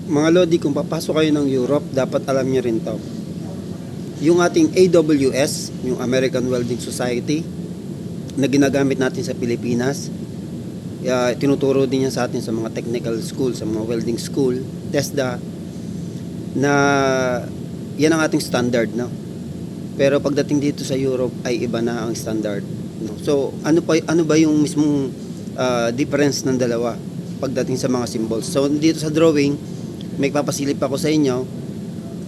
Mga Lodi, kung papasok kayo ng Europe, dapat alam niyo rin to. Yung ating AWS, yung American Welding Society, na ginagamit natin sa Pilipinas, tinuturo din niya sa atin sa mga technical school, sa mga welding school, TESDA, na yan ang ating standard, no? Pero pagdating dito sa Europe ay iba na ang standard, no? So ano ba yung mismong difference ng dalawa pagdating sa mga symbols? So dito sa drawing may papasilip ako sa inyo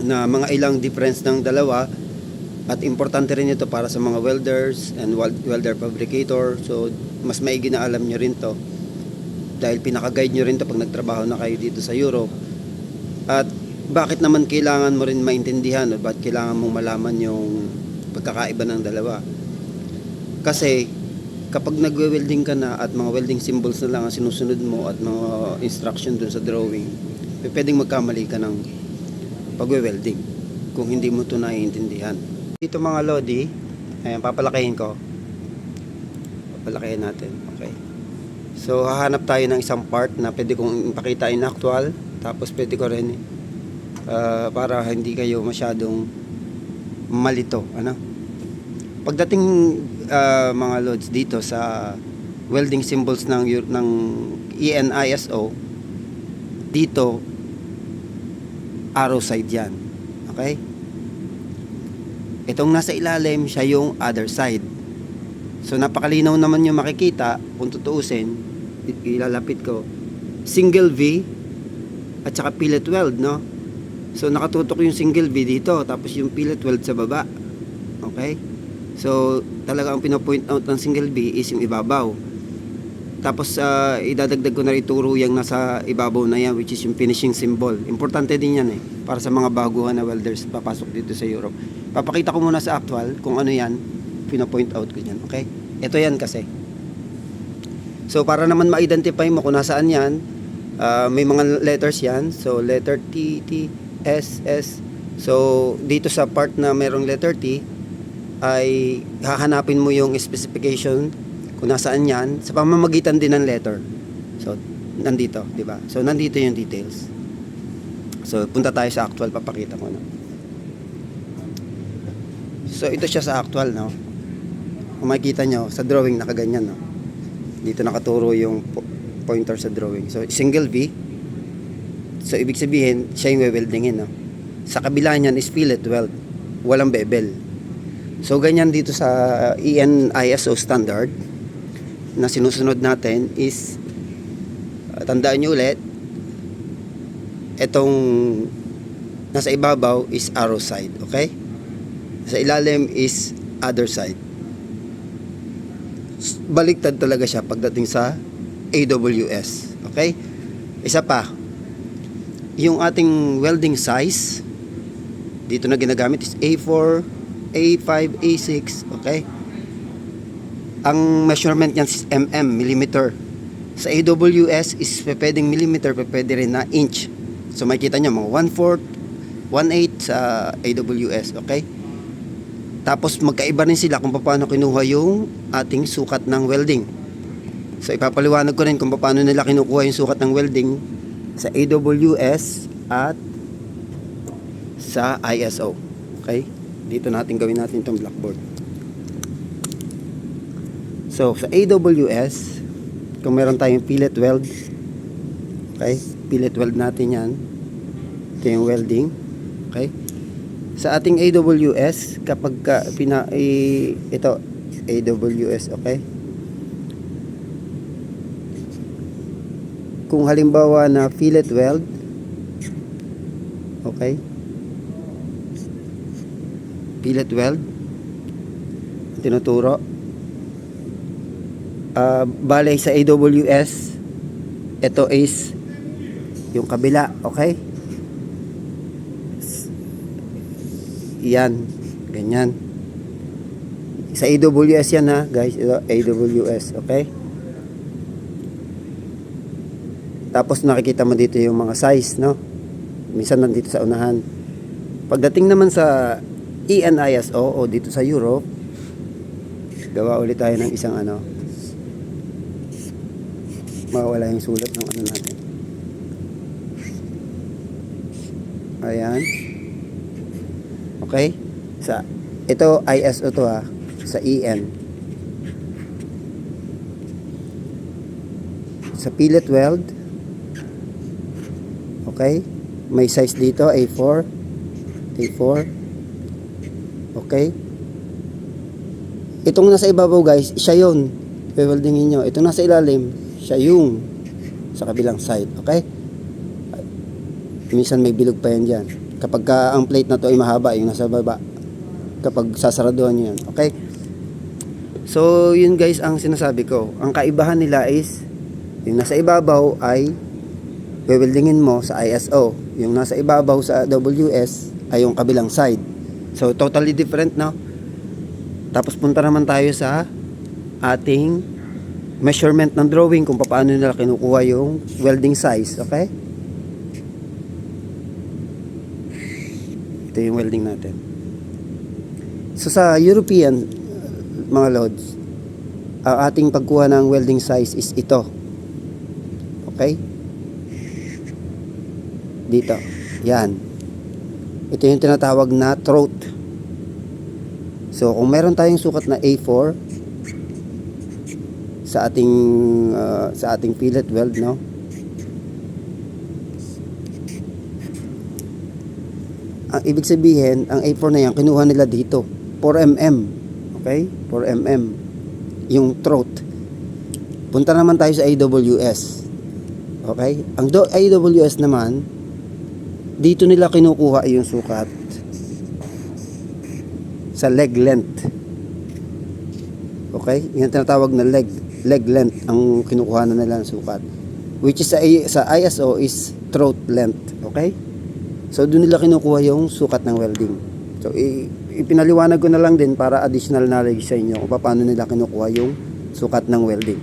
na mga ilang difference ng dalawa, at importante rin ito para sa mga welders and welder fabricator. So mas maigi na alam nyo rin to dahil pinaka-guide nyo rin to pag nagtrabaho na kayo dito sa Europe. At bakit naman kailangan mo rin maintindihan o bakit kailangan mong malaman yung pagkakaiba ng dalawa? Kasi kapag nagwe-welding ka na at mga welding symbols na lang ang sinusunod mo at mga instruction dun sa drawing, pwedeng magkamali ka ng pagwe-welding kung hindi mo ito naiintindihan. Dito mga Lodi, ayan, papalakihin ko. Papalakihin natin. Okay. So hahanap tayo ng isang part na pwede kong ipakita in actual, tapos pwede ko rin para hindi kayo masyadong malito, ano? Pagdating mga Lods dito sa welding symbols ng ENISO, dito arrow side yan. Okay? Itong nasa ilalim, siya yung other side. So napakalinaw naman yung makikita kung tutuusin. Ilalapit ko. Single V at saka fillet weld, no? So nakatutok yung single V dito, tapos yung fillet weld sa baba. Okay? So talaga ang pinopoint out ng single V is yung ibabaw. Tapos idadagdag ko na ituro yung nasa ibabaw na yan, which is yung finishing symbol. Importante din yan para sa mga baguhan na welders papasok dito sa Europe. Papakita ko muna sa actual kung ano yan, pinopoint out ko yan. Okay? Ito yan kasi. So para naman ma-identify mo kung nasaan yan, may mga letters yan. So letter T, T, S, S. So dito sa part na merong letter T ay hahanapin mo yung specification kung nasaan yan sa pamamagitan din ng letter. So nandito, di ba? So nandito yung details. So punta tayo sa actual, papakita ko na. So ito siya sa actual, no? Kung makikita nyo sa drawing nakaganyan, no? Dito nakaturo yung pointer sa drawing. So single V. So ibig sabihin siya yung weldingin, no? Sa kabila niyan is fillet weld, walang bevel. So ganyan dito sa ENISO standard na sinusunod natin is tandaan nyo ulit, itong nasa ibabaw is arrow side, okay? Sa ilalim is other side. Baliktad talaga siya pagdating sa AWS, okay? Isa pa, yung ating welding size dito na ginagamit is A4, A5, A6, okay? Ang measurement niyan is millimeter. Sa AWS is pwedeng millimeter, pwede rin na inch. So makikita nyo mga 1/4, 1/8 sa AWS, okay? Tapos magkaiba rin sila kung paano kinuha yung ating sukat ng welding. So ipapaliwanag ko rin kung paano nila kinukuha yung sukat ng welding sa AWS at sa ISO. Okay? Dito gawin natin itong blackboard. So sa AWS, kung meron tayong fillet weld, okay? Fillet weld natin yan. Ito yung welding. Okay? Sa ating AWS, kapag ito AWS, okay? Kung halimbawa na fillet weld, okay? Fillet weld tinuturo. Bale sa AWS, ito is yung kabila, okay? Yan, ganyan. Sa AWS yan, ha guys, ito AWS, okay? Tapos nakikita mo dito yung mga size, no? Minsan nandito sa unahan. Pagdating naman sa ENISO o dito sa Europe, gawa ulit tayo ng isang mawala yung sulat ng natin. Ayan. Okay? Ito ISO to ha. Sa EN. Sa fillet weld. Okay? May size dito, A4. A4. Okay? Itong nasa ibabaw guys, siya yun. I-weldingin nyo. Itong nasa ilalim, siya yung sa kabilang side. Okay? Minsan may bilog pa yan dyan. Kapag ang plate na to ay mahaba, yung nasa baba. Kapag sasaraduhan nyo yan. Okay? So, yun guys ang sinasabi ko. Ang kaibahan nila is, yung nasa ibabaw ay weldingin mo sa ISO. Yung nasa ibabaw sa WS ay yung kabilang side. So, totally different, no? Tapos punta naman tayo sa ating measurement ng drawing kung paano nila kinukuha yung welding size. Okay? Ito yung welding natin. So, sa European, mga lods, ang ating pagkuha ng welding size is ito. Okay? Dito. Yan. Ito yung tinatawag na throat. So, kung meron tayong sukat na A4 sa ating fillet weld, no? Ang ibig sabihin, ang A4 na yan, kinuha nila dito. 4mm. Okay? 4mm. Yung throat. Punta naman tayo sa AWS. Okay? Ang AWS naman, dito nila kinukuha yung sukat sa leg length. Okay? Yan tinatawag na leg length ang kinukuha na nila ng sukat. Which is sa ISO is throat length. Okay? So, doon nila kinukuha yung sukat ng welding. So, ipinaliwanag ko na lang din para additional knowledge sa inyo kung paano nila kinukuha yung sukat ng welding.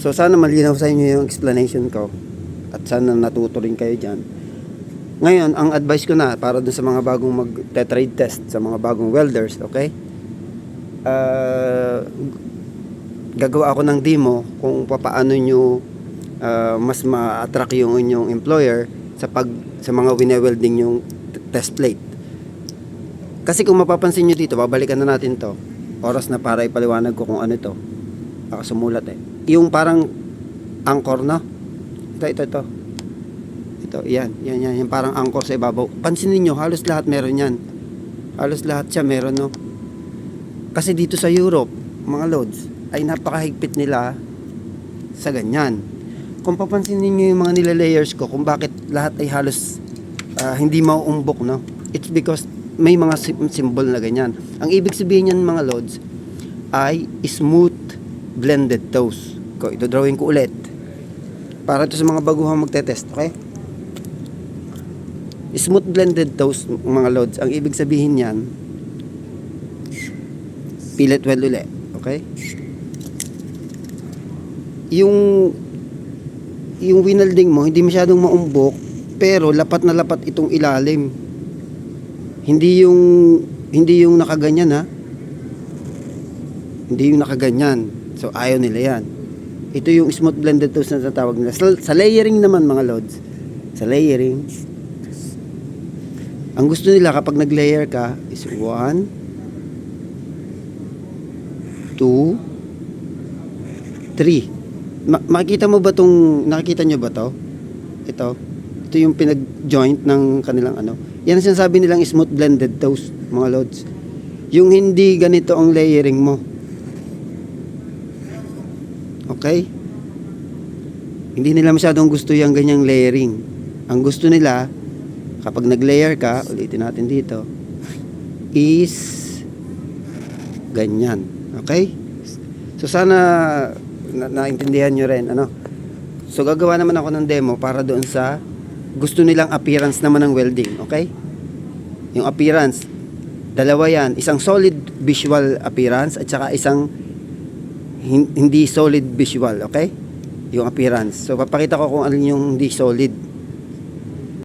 So, sana malinaw sa inyo yung explanation ko at sana natuto rin kayo dyan. Ngayon, ang advice ko na para dun sa mga bagong mag-trade test, sa mga bagong welders, okay? Gagawa ako ng demo kung paano nyo mas ma-attract yung inyong employer sa mga wine-welding yung test plate. Kasi kung mapapansin nyo dito, babalikan na natin to. Oras na para ipaliwanag ko kung ano ito. Baka sumulat eh. Yung parang anchor, no? Ito. Yan. Yung parang anchor sa ibabaw. Pansinin nyo, halos lahat meron yan. Halos lahat siya meron, no? Kasi dito sa Europe, mga loads, ay napakahigpit nila sa ganyan. Kung papansinin nyo yung mga nila-layers ko, kung bakit lahat ay halos hindi mauumbok, no? It's because may mga symbol na ganyan. Ang ibig sabihin yan, mga loads, ay smooth blended toes. Ito drawing ko ulit. Para ito sa mga baguhang magte-test, okay? Smooth blended toes, mga loads. Ang ibig sabihin yan, fillet weld ulit. Okay? Yung winelding mo, hindi masyadong maumbok, pero lapat na lapat itong ilalim. Hindi yung nakaganyan, ha? Hindi yung nakaganyan. So, ayaw nila yan. Ito yung smooth blended toes na tatawag nila. Sa layering naman, mga loads. Sa layering, ang gusto nila kapag nag-layer ka is 1, 2, 3. Makikita mo ba nakikita nyo ba to? Ito yung pinag-joint ng kanilang ano. Yan ang sinasabi nilang smooth blended toes, mga loads. Yung hindi ganito ang layering mo. Okay? Hindi nila masyadong gusto yung ganyang layering. Ang gusto nila, kapag nag-layer ka, ulitin natin dito, is ganyan. Okay? So, sana naintindihan nyo rin. Ano? So, gagawa naman ako ng demo para doon sa gusto nilang appearance naman ng welding. Okay? Yung appearance, dalawa yan. Isang solid visual appearance at saka isang hindi solid visual. Okay? Yung appearance. So, papakita ko kung ano yung hindi solid.